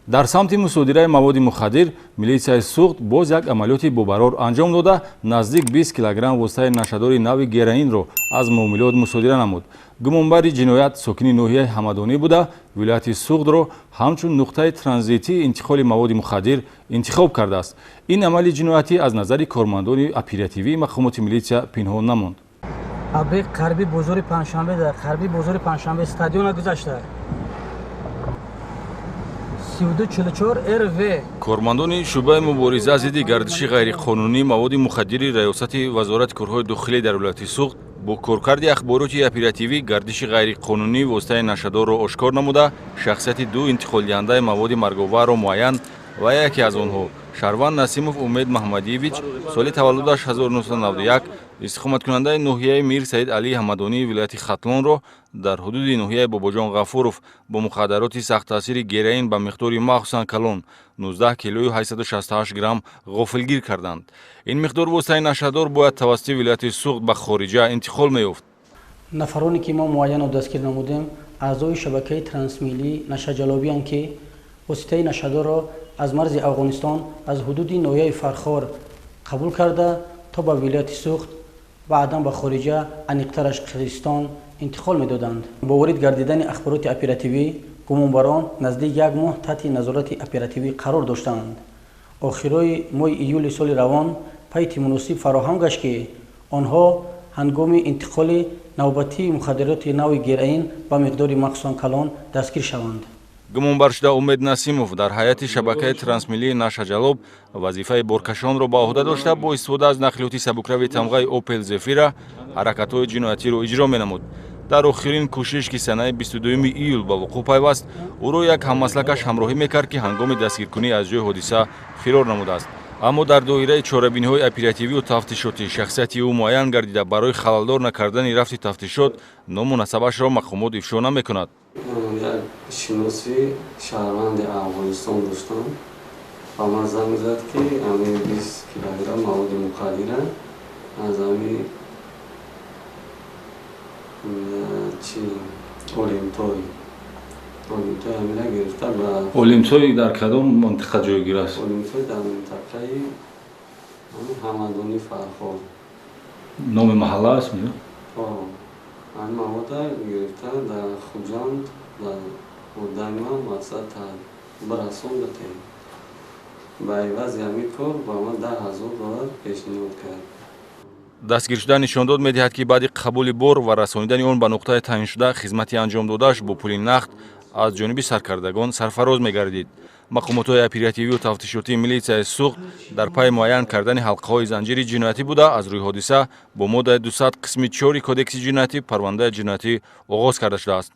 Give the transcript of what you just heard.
дар самти мусодираи маводи мухаддир милитсияи суғд боз як амалиёти бобарор анҷом дода наздик 20 килограмм воситаи нашадори нави героинро аз муомилот мусодира намуд. гумонбари ҷиноят сокини ноҳияи ҳамадонӣ буда вилояти суғдро ҳамчун нуқтаи транзитии интиқоли маводи мухаддир интихоб кардааст. ин амали ҷиноятӣ аз назари кормандони оперативии мақомоти милитсия пинҳон намонд. абри қарби бозори панҷшанбе дар қарби бозори панҷшанбе стадиона гузашта 3244 РВ. кормандони шӯъбаи мубориза зидди гардиши ғайриқонунии маводи мухаддири раёсати вазорати корҳои дохилӣ дар вилояти суғд бо коркарди ахбороти оперативӣ гардиши ғайриқонунии воситаи нашадорро ошкор намуда шахсияти ду интиқолдиҳандаи маводи марговарро муайян ва яке аз онҳо Шарван Насимов Умед Маҳмадиевич соли таваллудаш 1991 истиқоматкунандаи ноҳияи Мир Саид Алии Ҳамадонии вилояти Хатлонро дар ҳудуди ноҳияи Бобоҷон Ғафуров бо мухаддароти сахттаъсири героин ба миқдори махсусан калон 19 килои 868 грамм ғофилгир карданд. ин миқдор воситаи нашадор бояд тавассути вилояти суғд ба хориҷа интиқол меёфт. нафароне ки мо муайяно дастгир намудем аъзои шабакаи трансмиллии нашаҷалобиянд ки воситаи нашадорро аз марзи Афғонистон аз ҳудуди ноҳияи Фархор қабул карда то ба вилояти суғд баъдан ба хориҷа аниқтараш Қирғизистон интиқол медоданд. бо ворид гардидани ахбороти оперативӣ гумонбарон наздик як моҳ таҳти назорати оперативӣ қарор доштанд. охирои моҳи июли соли равон пайти муносиб фароҳам гашт ки онҳо ҳангоми интиқоли навбатии мухаддироти нави героин ба миқдори махсусан калон дастгир шаванд. гумонбаршуда Умед Насимов дар ҳайати шабакаи трансмиллии Нашаҷалоб вазифаи боркашонро ба оҳда дошта бо истифода аз нақлиёти сабукрави тамғаи Opel Zafira ҳаракатҳои ҷиноятиро иҷро менамуд. дар охирин кӯшиш ки санаи 22 июл ба вуқӯъ пайваст ӯро як ҳаммаслакаш ҳамроҳӣ мекард ки ҳангоми дастгиркунӣ аз ҷои ҳодиса фирор намудааст. аммо дар доираи чорабиниҳои оперативию тафтишотӣ шахсияти ӯ муайян гардида барои халалдор накардани рафти тафтишот ному насабашро мақомот ифшо намекунад. як шиноси шаҳрванди Афғонистон доштам ба ман занг зад ки ами 20 килограмм маводи мухаддира аз ами чи олимтой ҳамина гирифта ба олимтой дар кадом минтақа ҷойгир аст? олимтой дар минтақаи ҳамадони Фархор. номи маҳалла аст? ан мавода гирифта дар хуҷанд дар одами ман мақсад бирасонда ба ивази ҳамин кор ба ман $10,000 пешниҳод кард. дастгир шуда нишон дод медиҳад ки баъди қабули бор ва расонидани он ба нуқтаи таъиншуда хизмати анҷом додааш бо пули нақд аз ҷониби саркардагон сарфароз мегардид. мақомотҳои оперативию тафтишотии милитсияи суғд дар пай муайян кардани ҳалқаҳои занҷири ҷиноятӣ буда аз рӯи ҳодиса бо моддаи 200 қисми 4 кодекси ҷиноятӣ парвандаи ҷиноятӣ оғоз карда шудааст.